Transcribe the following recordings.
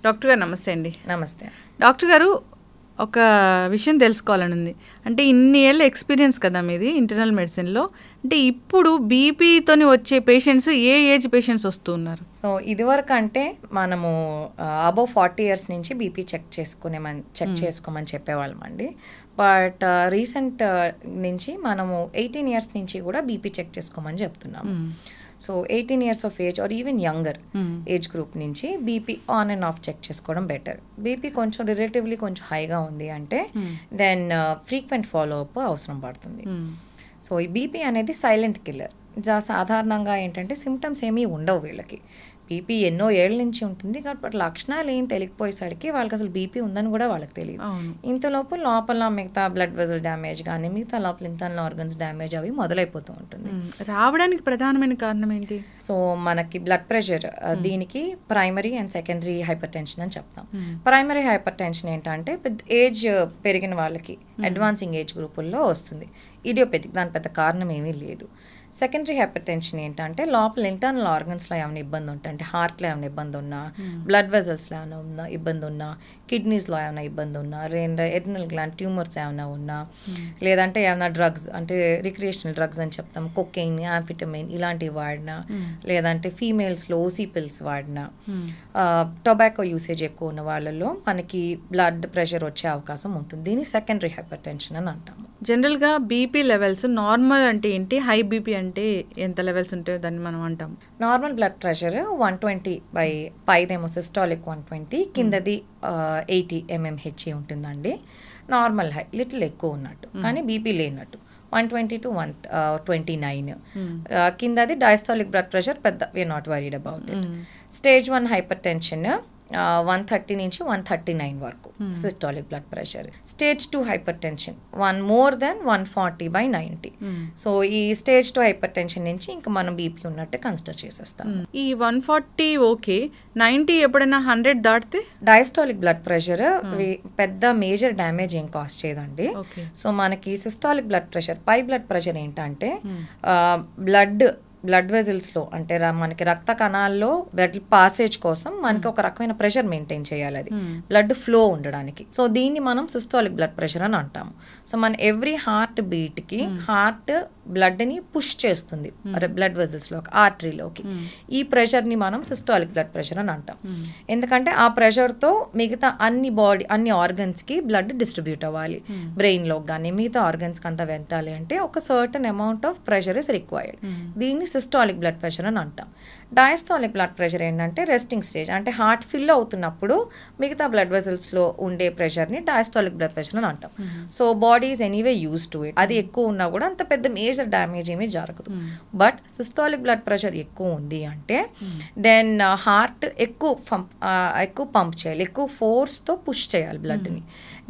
Doctor గారు నమస్తే అండి. నమస్తే డాక్టర్ గారు, ఒక విషయం తెలుసుకోవాలని ఉంది. అంటే ఇన్ని ఏళ్ళ ఎక్స్పీరియన్స్ కదా మీది ఇంటర్నల్ మెడిసిన్లో. అంటే ఇప్పుడు బీపీతోని వచ్చే పేషెంట్స్ ఏ ఏజ్ పేషెంట్స్ వస్తూ ఉన్నారు? సో ఇదివరకు అంటే మనము అబౌవ్ 40 years నుంచి బీపీ చెక్ చేసుకోమని చెప్పేవాళ్ళం అండి. బట్ రీసెంట్ నుంచి మనము 18 years నుంచి కూడా బీపీ చెక్ చేసుకోమని చెప్తున్నాము. So 18 years of age or even younger age group నుంచి BP on and off check చేసుకోవడం బెటర్. బీపీ కొంచెం రిలేటివ్లీ కొంచెం హైగా ఉంది అంటే దెన్ ఫ్రీక్వెంట్ ఫాలో అప్ అవసరం పడుతుంది. సో ఈ బీపీ అనేది సైలెంట్ కిల్లర్. సాధారణంగా ఏంటంటే సిమ్టమ్స్ ఏమీ ఉండవు వీళ్ళకి. బీపీ ఎన్నో ఏళ్ళ నుంచి ఉంటుంది కాబట్టి లక్షణాలు ఏం తెలియకపోయేసరికి వాళ్ళకి అసలు బీపీ ఉందని కూడా వాళ్ళకి తెలియదు. ఇంతలోపు లోపల మిగతా బ్లడ్ వెజల్ డ్యామేజ్ కానీ మిగతా లోపల ఇంటర్నల్ ఆర్గన్స్ డ్యామేజ్ అవి మొదలైపోతూ ఉంటుంది. రావడానికి ప్రధానమైన కారణం ఏంటి? సో మనకి బ్లడ్ ప్రెషర్, దీనికి primary and secondary hyper tension అని చెప్తాం. ప్రైమరీ హైపర్ టెన్షన్ ఏంటంటే ఏజ్ పెరిగిన వాళ్ళకి అడ్వాన్సింగ్ ఏజ్ గ్రూపుల్లో వస్తుంది. ఇడియోపెథిక్, దాని పెద్ద కారణం ఏమీ లేదు. సెకండరీ హైపర్ టెన్షన్ ఏంటంటే లోపల ఇంటర్నల్ ఆర్గన్స్లో ఏమైనా ఇబ్బంది ఉంటే, అంటే హార్ట్లో ఏమైనా ఇబ్బంది ఉన్నా, బ్లడ్ వెజల్స్లో ఏమైనా ఇబ్బంది ఉన్నా, కిడ్నీస్లో ఏమైనా ఇబ్బంది ఉన్నా, ఎడ్రినల్ గ్లాండ్ ట్యూమర్స్ ఏమైనా ఉన్నా, లేదంటే ఏమైనా డ్రగ్స్ అంటే రిక్రియేషనల్ డ్రగ్స్ అని చెప్తాం, కొకెయిన్, యాంఫిటమైన్ ఇలాంటివి వాడినా, లేదంటే ఫీమేల్స్లో ఓసీ పిల్స్ వాడినా, టొబాకో యూసేజ్ ఎక్కువ ఉన్న వాళ్ళలో మనకి బ్లడ్ ప్రెషర్ వచ్చే అవకాశం ఉంటుంది. దీన్ని సెకండరీ హైపర్ టెన్షన్ అని అంటాము. జనరల్గా బీపీ లెవెల్స్ నార్మల్ అంటే ఏంటి, హై బీపీ అంటే ఎంత లెవెల్స్ ఉంటాయో దాన్ని మనం అంటాం. నార్మల్ బ్లడ్ ప్రెషర్ 120 పైదేమో సిస్టాలిక్ 120, కిందది 80 mmHg ఉంటుందండి. నార్మల్ హై, లిటిల్ ఎక్కువ ఉన్నట్టు కానీ బీపీ లేనట్టు 120 to 129. కిందది డయాస్టాలిక్ బ్లడ్ ప్రెషర్ పెద్ద, we are not worried about it. Stage 1 hypertension 130 నుంచి 139 వరకు systolic blood pressure. Stage 2 hypertension more than 140/90. So ఈ స్టేజ్ 2 హైపర్ టెన్షన్ నుంచి ఇంకా మనం బీపీ ఉన్నట్టు కన్సిడర్ చేసేస్తాం. ఈ 140 ఓకే, 90 ఎప్పుడైనా 100 దాటితే డయాస్టాలిక్ బ్లడ్ ప్రెషర్ పెద్ద మేజర్ డ్యామేజ్ ఏం కాజ్ చేయదండి. సో మనకి సిస్టాలిక్ బ్లడ్ ప్రెషర్, పై బ్లడ్ ప్రెషర్ ఏంటంటే బ్లడ్ వెజల్స్లో అంటే మనకి రక్త కణాల్లో బ్లడ్ పాసేజ్ కోసం మనకి ఒక రకమైన ప్రెషర్ మెయింటైన్ చేయాలి, అది బ్లడ్ ఫ్లో ఉండడానికి. సో దీన్ని మనం సిస్టాలిక్ బ్లడ్ ప్రెషర్ అని అంటాము. సో మన ఎవ్రీ హార్ట్ బీట్కి హార్ట్ బ్లడ్ని పుష్ చేస్తుంది బ్లడ్ వెజల్స్లోకి, ఆర్టరీలోకి. ఈ ప్రెషర్ని మనం సిస్టాలిక్ బ్లడ్ ప్రెషర్ అని అంటాం. ఎందుకంటే ఆ ప్రెషర్తో మిగతా అన్ని ఆర్గన్స్కి బ్లడ్ డిస్ట్రిబ్యూట్ అవ్వాలి. బ్రెయిన్లోకి కానీ మిగతా ఆర్గన్స్కి అంతా వెంటాలి అంటే ఒక certain amount of pressure is required. దీన్ని సిస్టాలిక్ బ్లడ్ ప్రెషర్ అని అంటాం. డయాస్టాలిక్ బ్లడ్ ప్రెషర్ ఏంటంటే రెస్టింగ్ స్టేజ్, అంటే హార్ట్ ఫిల్ అవుతున్నప్పుడు మిగతా బ్లడ్ వెజల్స్లో ఉండే ప్రెషర్ని డయాస్టాలిక్ బ్లడ్ ప్రెషర్ అని అంటాం. So body is anyway use to it. అది ఎక్కువ ఉన్నా కూడా అంత పెద్ద మేజర్ డ్యామేజ్ ఏమీ జరగదు. బట్ సిస్టాలిక్ బ్లడ్ ప్రెషర్ ఎక్కువ ఉంది అంటే దెన్ హార్ట్ ఎక్కువ పంప్ చేయాలి, ఎక్కువ ఫోర్స్తో పుష్ చేయాలి బ్లడ్ని.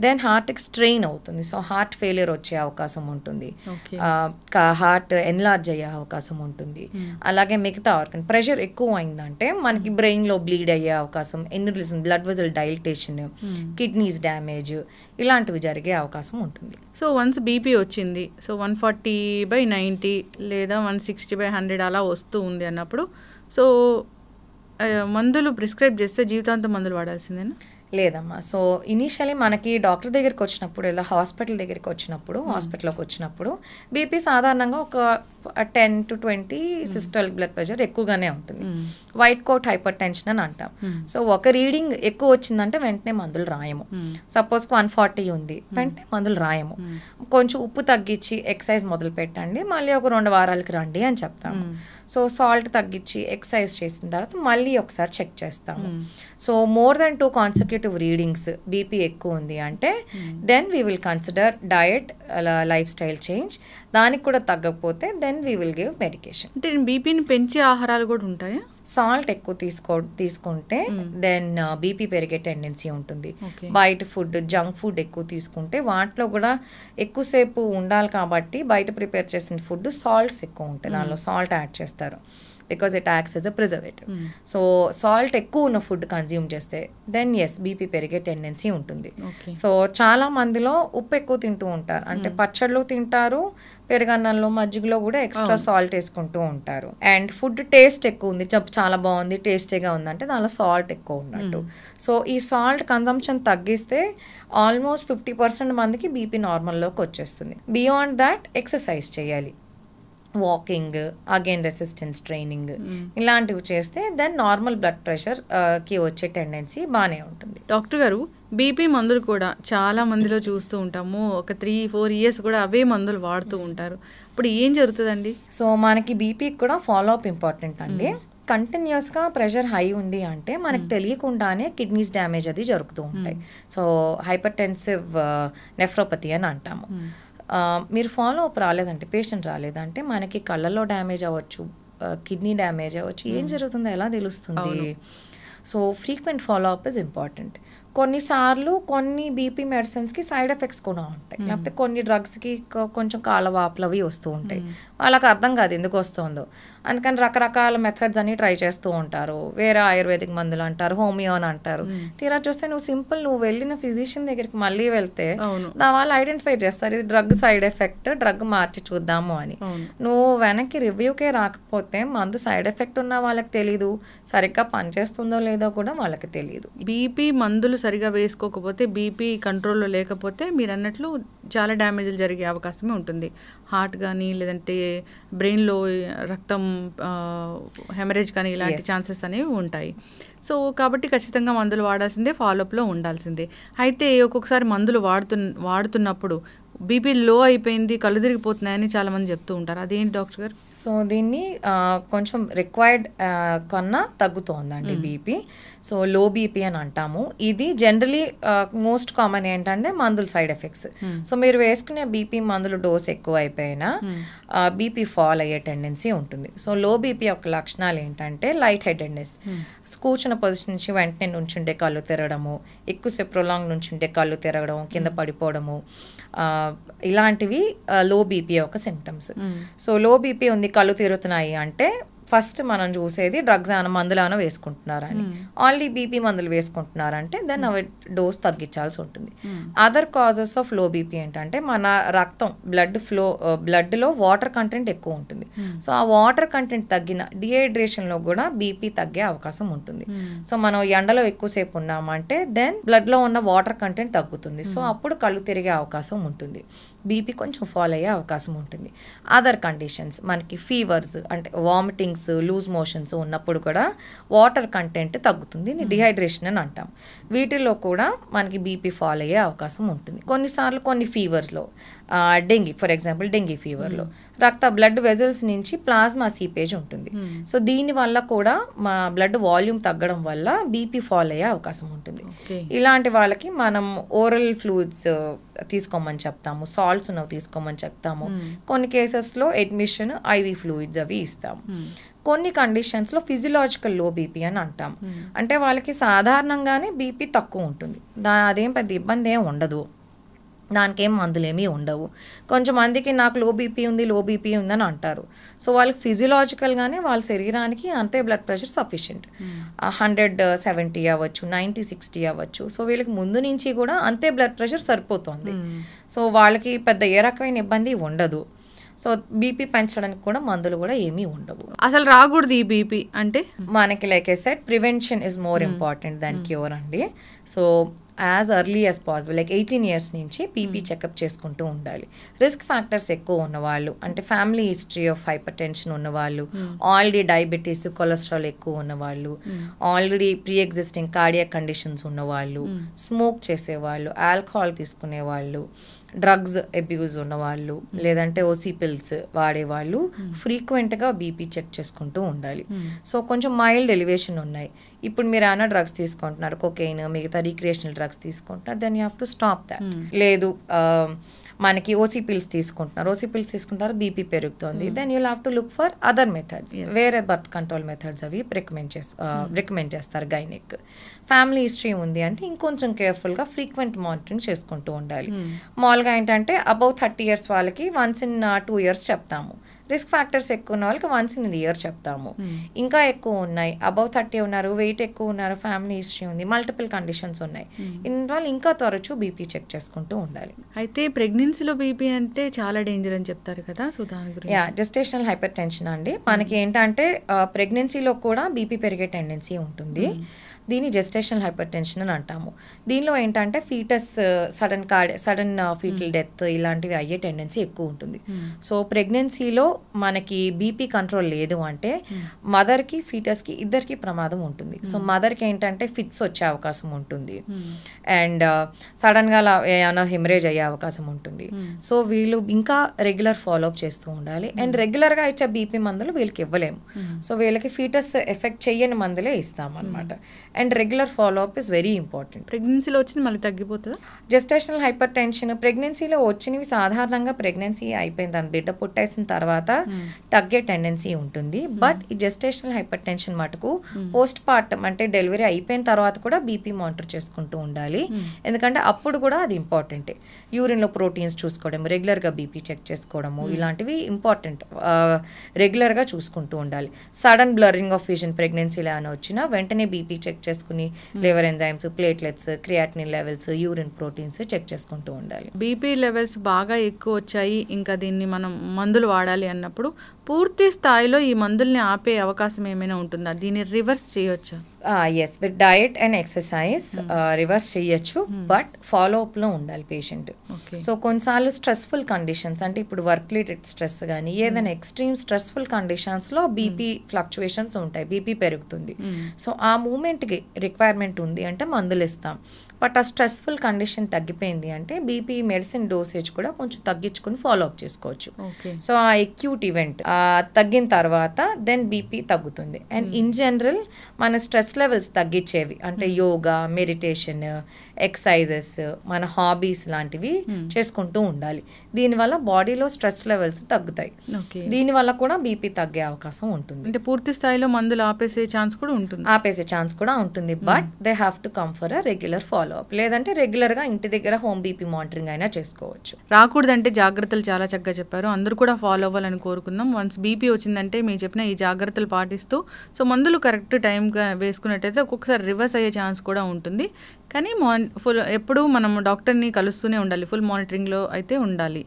దెన్ హార్ట్కి స్ట్రెయిన్ అవుతుంది. సో హార్ట్ ఫెయిలియర్ వచ్చే అవకాశం ఉంటుంది, హార్ట్ ఎన్లార్జ్ అయ్యే అవకాశం ఉంటుంది. అలాగే మిగతా ఆర్గన్ ప్రెషర్ ఎక్కువ అయిందంటే మనకి బ్రెయిన్లో బ్లీడ్ అయ్యే అవకాశం, aneurysm, blood vessel dilatation, kidneys damage ఇలాంటివి జరిగే అవకాశం ఉంటుంది. సో వన్స్ బీపీ వచ్చింది, సో 140/90 లేదా 160/100 అలా వస్తూ ఉంది అన్నప్పుడు సో మందులు ప్రిస్క్రైబ్ చేస్తే జీవితాంతం మందులు వాడాల్సిందేనా? లేదమ్మా. సో ఇనీషియలీ మనకి డాక్టర్ దగ్గరికి వచ్చినప్పుడు, ఇలా హాస్పిటల్కి వచ్చినప్పుడు బీపీ సాధారణంగా ఒక 10 to 20 సిస్టాలిక్ బ్లడ్ ప్రెషర్ ఎక్కువగానే ఉంటుంది. వైట్ కోట్ హైపర్ టెన్షన్ అని అంటాం. సో ఒక రీడింగ్ ఎక్కువ వచ్చిందంటే వెంటనే మందులు రాయము. సపోజ్ 140 ఉంది, వెంటనే మందులు రాయము. కొంచెం ఉప్పు తగ్గించి ఎక్సర్సైజ్ మొదలు పెట్టండి, మళ్ళీ ఒక 2 వారాలకి రండి అని చెప్తాము. సో సాల్ట్ తగ్గించి ఎక్సర్సైజ్ చేసిన తర్వాత మళ్ళీ ఒకసారి చెక్ చేస్తాము. So more than 2 consecutive readings BP ఎక్కువ ఉంది అంటే then we will consider diet, lifestyle change. దానికి కూడా తగ్గకపోతే then we will give medication. అంటే బీపీని పెంచే ఆహారాలు కూడా ఉంటాయా? సాల్ట్ ఎక్కువ తీసుకుంటే దెన్ బీపీ పెరిగే టెండెన్సీ ఉంటుంది. బయట ఫుడ్, జంక్ ఫుడ్ ఎక్కువ తీసుకుంటే వాటిలో కూడా ఎక్కువసేపు ఉండాలి కాబట్టి బయట ప్రిపేర్ చేసిన ఫుడ్ సాల్ట్స్ ఎక్కువ ఉంటాయి, దానిలో సాల్ట్ యాడ్ చేస్తారు. Because it acts yes a preservative. So salt ఎక్కువ ఉన్న ఫుడ్ కన్జ్యూమ్ చేస్తే దెన్ ఎస్ బీపీ పెరిగే టెండెన్సీ ఉంటుంది. సో చాలా మందిలో ఉప్పు ఎక్కువ తింటూ ఉంటారు, అంటే పచ్చళ్ళు తింటారు, పెరుగన్నంలో మజ్జిగలో కూడా ఎక్స్ట్రా సాల్ట్ వేసుకుంటూ ఉంటారు. అండ్ ఫుడ్ టేస్ట్ ఎక్కువ ఉంది, చాలా బాగుంది, టేస్టీగా ఉందంటే దానిలో సాల్ట్ ఎక్కువ ఉన్నట్టు. సో ఈ సాల్ట్ కన్సంప్షన్ తగ్గిస్తే ఆల్మోస్ట్ 50% మందికి బీపీ నార్మల్లోకి వచ్చేస్తుంది. బియాండ్ దాట్ ఎక్సర్సైజ్ చేయాలి, వాకింగ్, అగైన్ రెసిస్టెన్స్ ట్రైనింగ్, ఇలాంటివి చేస్తే దెన్ నార్మల్ బ్లడ్ ప్రెషర్ కి వచ్చే టెండెన్సీ బాగానే ఉంటుంది. డాక్టర్ గారు, బీపీ మందులు కూడా చాలా మందిలో చూస్తూ ఉంటాము, ఒక 3-4 ఇయర్స్ కూడా అవే మందులు వాడుతూ ఉంటారు. ఇప్పుడు ఏం జరుగుతుందండి? సో మనకి బీపీకి కూడా ఫాలో అప్ ఇంపార్టెంట్ అండి. కంటిన్యూస్గా ప్రెషర్ హై ఉంది అంటే మనకు తెలియకుండానే కిడ్నీస్ డ్యామేజ్ అది జరుగుతూ ఉంటాయి. సో హైపర్టెన్సివ్ నెఫ్రోపతి అని అంటాము. మీరు ఫాలో అప్ రాలేదంటే, పేషెంట్ రాలేదంటే మనకి కళ్ళల్లో డ్యామేజ్ అవ్వచ్చు, కిడ్నీ డ్యామేజ్ అవ్వచ్చు, ఏం జరుగుతుందో ఎలా తెలుస్తుంది? So frequent follow up is important. కొన్నిసార్లు కొన్ని బీపీ మెడిసిన్స్కి సైడ్ ఎఫెక్ట్స్ కూడా ఉంటాయి, లేకపోతే కొన్ని డ్రగ్స్కి కొంచెం కాళ్ళవాపులు అవి వస్తూ ఉంటాయి, వాళ్ళకి అర్థం కాదు ఎందుకు వస్తుందో. అందుకని రకరకాల మెథడ్స్ అన్ని ట్రై చేస్తూ ఉంటారు, వేరే ఆయుర్వేదిక్ మందులు అంటారు, హోమియో అని అంటారు. తీరా చూస్తే నువ్వు వెళ్ళిన ఫిజిషియన్ దగ్గరికి మళ్ళీ వెళ్తే వాళ్ళు ఐడెంటిఫై చేస్తారు ఇది డ్రగ్ సైడ్ ఎఫెక్ట్, డ్రగ్ మార్చి చూద్దాము అని. నువ్వు వెనక్కి రివ్యూకే రాకపోతే మందు సైడ్ ఎఫెక్ట్ ఉన్న వాళ్ళకి తెలీదు, సరిగ్గా పనిచేస్తుందో లేదో కూడా వాళ్ళకి తెలియదు. బీపీ మందులు సరిగా వేసుకోకపోతే, బీపీ కంట్రోల్లో లేకపోతే మీరు అన్నట్లు చాలా డ్యామేజ్లు జరిగే అవకాశమే ఉంటుంది. హార్ట్ కానీ, లేదంటే బ్రెయిన్లో రక్తం హెమరేజ్ కానీ, ఇలాంటి ఛాన్సెస్ అనేవి ఉంటాయి. సో కాబట్టి ఖచ్చితంగా మందులు వాడాల్సిందే, ఫాలోఅప్లో ఉండాల్సిందే. అయితే ఒక్కొక్కసారి మందులు వాడుతున్నప్పుడు బీపీ లో అయిపోయింది, కళ్ళు తిరిగిపోతున్నాయని చాలామంది చెప్తూ ఉంటారు, అదేంటి డాక్టర్ గారు? సో దీన్ని కొంచెం రిక్వైర్డ్ కన్నా తగ్గుతోందండి బీపీ. సో లో బీపీ అని అంటాము. ఇది జనరలీ మోస్ట్ కామన్ ఏంటంటే మందుల సైడ్ ఎఫెక్ట్స్. సో మీరు వేసుకునే బీపీ మందులు డోస్ ఎక్కువ అయిపోయినా బీపీ ఫాల్ అయ్యే టెండెన్సీ ఉంటుంది. సో లో బీపీ యొక్క లక్షణాలు ఏంటంటే లైట్ హెడెడ్నెస్, కూర్చున్న పొజిషన్ నుంచి వెంటనే నుంచుంటే కళ్ళు తిరగడము, ఎక్కువసేపు ప్రొలాంగ్ నుంచుంటే కళ్ళు తిరగడం, కింద పడిపోవడము, ఇలాంటివి లో బీపీ యొక్క సిమ్టమ్స్. సో లో బీపీ ఉంది, కళ్ళు తిరుగుతున్నాయి అంటే ఫస్ట్ మనం చూసేది డ్రగ్స్ ఏమైనా మందులు ఏమైనా వేసుకుంటున్నారని. ఆల్రెడీ బీపీ మందులు వేసుకుంటున్నారంటే దెన్ అవి డోస్ తగ్గించాల్సి ఉంటుంది. Other causes of low BP ఏంటంటే మన రక్తం బ్లడ్లో వాటర్ కంటెంట్ ఎక్కువ ఉంటుంది. సో ఆ వాటర్ కంటెంట్ తగ్గిన డిహైడ్రేషన్లో కూడా బీపీ తగ్గే అవకాశం ఉంటుంది. సో మనం ఎండలో ఎక్కువసేపు ఉన్నామంటే దెన్ బ్లడ్లో ఉన్న వాటర్ కంటెంట్ తగ్గుతుంది. సో అప్పుడు కళ్ళు తిరిగే అవకాశం ఉంటుంది, బీపీ కొంచెం ఫాల్ అయ్యే అవకాశం ఉంటుంది. అదర్ కండిషన్స్ మనకి ఫీవర్స్ అంటే వామిటింగ్స్, లూజ్ మోషన్స్ ఉన్నప్పుడు కూడా వాటర్ కంటెంట్ తగ్గుతుంది, డిహైడ్రేషన్ అని అంటాం. వీటిల్లో కూడా మనకి బీపీ ఫాల్ అయ్యే అవకాశం ఉంటుంది. కొన్నిసార్లు కొన్ని ఫీవర్స్లో, డెంగీ ఫర్ ఎగ్జాంపుల్, డెంగీ ఫీవర్లో బ్లడ్ వెజల్స్ నుంచి ప్లాస్మా సీపేజ్ ఉంటుంది. సో దీనివల్ల కూడా మా బ్లడ్ వాల్యూమ్ తగ్గడం వల్ల బీపీ ఫాల్ అయ్యే అవకాశం ఉంటుంది. ఇలాంటి వాళ్ళకి మనం ఓరల్ ఫ్లూయిడ్స్ తీసుకోమని చెప్తాము, సాల్ట్స్ ఉన్నవి తీసుకోమని చెప్తాము. కొన్ని కేసెస్లో అడ్మిషన్ ఐవీ ఫ్లూయిడ్స్ అవి ఇస్తాము. కొన్ని కండిషన్స్లో ఫిజియలాజికల్ లో బీపీ అని అంటాం, అంటే వాళ్ళకి సాధారణంగానే బీపీ తక్కువ ఉంటుంది, అదేం పెద్ద ఇబ్బంది ఏం ఉండదు, దానికి ఏం మందులేమీ ఉండవు. కొంచెమందికి నాకు లో బీపీ ఉందని అంటారు. సో వాళ్ళకి ఫిజియలాజికల్గానే వాళ్ళ శరీరానికి అంతే బ్లడ్ ప్రెషర్ సఫిషియంట్, 170 అవ్వచ్చు, 90-60 అవ్వచ్చు. సో వీళ్ళకి ముందు నుంచి కూడా అంతే బ్లడ్ ప్రెషర్ సరిపోతుంది. సో వాళ్ళకి పెద్ద ఏ రకమైన ఇబ్బంది ఉండదు. సో బీపీ పెంచడానికి కూడా మందులు కూడా ఏమీ ఉండవు. అసలు రాకూడదు ఈ బీపీ అంటే మనకి like I said prevention is more important than cure అండి. So as early as possible, like 18 years నుంచి బీపీ చెకప్ చేసుకుంటూ ఉండాలి. రిస్క్ ఫ్యాక్టర్స్ ఎక్కువ ఉన్నవాళ్ళు, అంటే family history of hypertension ఉన్నవాళ్ళు, ఆల్రెడీ డయాబెటీస్, కొలెస్ట్రాల్ ఎక్కువ ఉన్నవాళ్ళు, already pre existing cardiac conditions ఉన్నవాళ్ళు, స్మోక్ చేసేవాళ్ళు, ఆల్కహాల్ తీసుకునేవాళ్ళు, డ్రగ్స్ అబ్యూజ్ ఉన్నవాళ్ళు, లేదంటే ఓసీ పిల్స్ వాడేవాళ్ళు ఫ్రీక్వెంట్గా బీపీ చెక్ చేసుకుంటూ ఉండాలి. సో కొంచెం మైల్డ్ ఎలివేషన్ ఉన్నాయి, ఇప్పుడు మీరు ఏమైనా డ్రగ్స్ తీసుకుంటున్నారు, కొకైన్ మిగతా రీక్రియేషనల్ డ్రగ్స్ తీసుకుంటున్నారు, then you have to stop that. లేదు మనకి ఓసీ పిల్స్ తీసుకుంటారు, బీపీ పెరుగుతుంది, then you have to look for other methods, వేరే బర్త్ కంట్రోల్ మెథడ్స్ అవి రికమెండ్ చేస్తారు గైనిక్. ఫ్యామిలీ హిస్టరీ ఉంది అంటే ఇంకొంచెం కేర్ఫుల్గా ఫ్రీక్వెంట్ మానిటరింగ్ చేసుకుంటూ ఉండాలి. మామూలుగా ఏంటంటే అబౌవ్ 30 years వాళ్ళకి వన్స్ ఇన్ 2 years చెప్తాము, రిస్క్ ఫ్యాక్టర్స్ ఎక్కువ ఉన్న వాళ్ళకి వన్స్ ఇన్ ఇయర్ చెప్తాము. ఇంకా ఎక్కువ ఉన్నాయి, అబౌవ్ 30 ఉన్నారు, వెయిట్ ఎక్కువ ఉన్నారు, ఫ్యామిలీ హిస్టరీ ఉంది, మల్టిపుల్ కండిషన్స్ ఉన్నాయి, ఇన్ వాళ్ళు ఇంకా తరచూ బీపీ చెక్ చేసుకుంటూ ఉండాలి. అయితే ప్రెగ్నెన్సీలో బీపీ అంటే చాలా డేంజర్ అని చెప్తారు కదా, సో దాని గురించి. జెస్టేషనల్ హైపర్ టెన్షన్ అండి, మనకి ఏంటంటే ప్రెగ్నెన్సీలో కూడా బీపీ పెరిగే టెండెన్సీ ఉంటుంది. దీన్ని జెస్టేషనల్ హైపర్ టెన్షన్ అని అంటాము. దీనిలో ఏంటంటే ఫీటస్ సడన్ ఫీటల్ డెత్ ఇలాంటివి అయ్యే టెండెన్సీ ఎక్కువ ఉంటుంది. సో ప్రెగ్నెన్సీలో మనకి బీపీ కంట్రోల్ లేదు అంటే మదర్కి ఫీటస్కి ఇద్దరికి ప్రమాదం ఉంటుంది. సో మదర్కి ఏంటంటే ఫిట్స్ వచ్చే అవకాశం ఉంటుంది, అండ్ సడన్గా ఏమైనా హెమరేజ్ అయ్యే అవకాశం ఉంటుంది. సో వీళ్ళు ఇంకా రెగ్యులర్ ఫాలోఅప్ చేస్తూ ఉండాలి. అండ్ రెగ్యులర్గా ఇచ్చే బీపీ మందులు వీళ్ళకి ఇవ్వలేము. సో వీళ్ళకి ఫీటస్ ఎఫెక్ట్ చెయ్యని మందులే ఇస్తాం అనమాట. And regular follow up is very important. ప్రెగ్నెన్సీలో వచ్చింది మళ్ళీ తగ్గిపోతుందా? జెస్టేషనల్ హైపర్ టెన్షన్ ప్రెగ్నెన్సీలో వచ్చినవి సాధారణంగా ప్రెగ్నెన్సీ అయిపోయిన దాని బిడ్డ పుట్టేసిన తర్వాత తగ్గే టెండెన్సీ ఉంటుంది. బట్ ఈ జెస్టేషనల్ హైపర్ టెన్షన్ మటుకు పోస్ట్ పార్టమ్ అంటే డెలివరీ అయిపోయిన తర్వాత కూడా బీపీ మానిటర్ చేసుకుంటూ ఉండాలి. ఎందుకంటే అప్పుడు కూడా అది ఇంపార్టెంటే. యూరిన్లో ప్రోటీన్స్ చూసుకోవడం, రెగ్యులర్గా బీపీ చెక్ చేసుకోవడము ఇలాంటివి ఇంపార్టెంట్, రెగ్యులర్గా చూసుకుంటూ ఉండాలి. సడన్ బ్లరింగ్ ఆఫ్ విజన్ ప్రెగ్నెన్సీలో అని వచ్చినా వెంటనే బీపీ చెక్ చేసుకుని liver enzymes, platelets, creatinine levels, urine proteins check చేసుకుంటూ ఉండాలి. బీపీ లెవెల్స్ బాగా ఎక్కువ వచ్చాయి, ఇంకా దీన్ని మనం మందులు వాడాలి అన్నప్పుడు పూర్తి స్థాయిలో ఈ మందుల్ని ఆపే అవకాశం ఏమైనా ఉంటుందా? దీన్ని రివర్స్ చేయొచ్చా? Yes, with diet and exercise reverse చేయొచ్చు, బట్ ఫాలోఅప్లో ఉండాలి పేషెంట్. సో కొన్నిసార్లు స్ట్రెస్ఫుల్ కండిషన్స్ అంటే ఇప్పుడు వర్క్ రిలేటెడ్ స్ట్రెస్ కానీ ఏదైనా ఎక్స్ట్రీమ్ స్ట్రెస్ఫుల్ కండిషన్స్లో బీపీ ఫ్లక్చువేషన్స్ ఉంటాయి, బీపీ పెరుగుతుంది. సో ఆ మూమెంట్కి రిక్వైర్మెంట్ ఉంది అంటే మందులు ఇస్తాం. బట్ ఆ స్ట్రెస్ఫుల్ కండిషన్ తగ్గిపోయింది అంటే బీపీ మెడిసిన్ డోసేజ్ కూడా కొంచెం తగ్గించుకుని ఫాలోఅప్ చేసుకోవచ్చు. సో ఆ ఎక్యూట్ ఈవెంట్ తగ్గిన తర్వాత దెన్ బీపీ తగ్గుతుంది. అండ్ ఇన్ జనరల్ మన స్ట్రెస్ లెవెల్స్ తగ్గించేవి అంటే యోగా, మెడిటేషన్, ఎక్సర్సైజెస్, మన హాబీస్ లాంటివి చేసుకుంటూ ఉండాలి. దీనివల్ల బాడీలో స్ట్రెస్ లెవెల్స్ తగ్గుతాయి. దీనివల్ల కూడా బీపీ తగ్గే అవకాశం ఉంటుంది. అంటే పూర్తి స్థాయిలో మందులు ఆపేసే ఛాన్స్ కూడా ఉంటుంది, but they have to come for a regular follow up. లేదంటే రెగ్యులర్గా ఇంటి దగ్గర హోమ్ బీపీ మానిటరింగ్ అయినా చేసుకోవచ్చు. రాకూడదంటే జాగ్రత్తలు చాలా చక్కగా చెప్పారు, అందరూ కూడా ఫాలో అవ్వాలని కోరుకుందాం. వన్స్ బీపీ వచ్చిందంటే మీరు చెప్పిన ఈ జాగ్రత్తలు పాటిస్తూ సో మందులు కరెక్ట్ టైంగా వేసుకున్నట్టయితే ఒక్కొక్కసారి రివర్స్ అయ్యే ఛాన్స్ కూడా ఉంటుంది. కానీ ఎప్పుడు మనం డాక్టర్ని కలుస్తూనే ఉండాలి, ఫుల్ మానిటరింగ్లో అయితే ఉండాలి.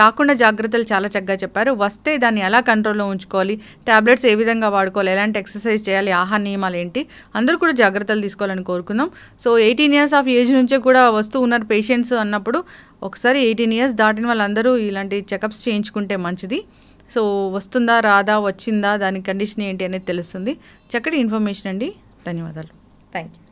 రాకుండా జాగ్రత్తలు చాలా చక్కగా చెప్పారు. వస్తే దాన్ని ఎలా కంట్రోల్లో ఉంచుకోవాలి, టాబ్లెట్స్ ఏ విధంగా వాడుకోవాలి, ఎలాంటి ఎక్సర్సైజ్ చేయాలి, ఆహార నియమాలు ఏంటి, అందరూ కూడా జాగ్రత్తలు తీసుకోవాలని కోరుకుందాం. సో 18 years ఆఫ్ ఏజ్ నుంచే కూడా వస్తూ ఉన్నారు పేషెంట్స్ అన్నప్పుడు ఒకసారి 18 years దాటిన వాళ్ళందరూ ఇలాంటి చెకప్స్ చేయించుకుంటే మంచిది. సో వస్తుందా రాదా, వచ్చిందా, దాని కండిషన్ ఏంటి అనేది తెలుస్తుంది. చక్కటి ఇన్ఫర్మేషన్ అండి, ధన్యవాదాలు. Thank you.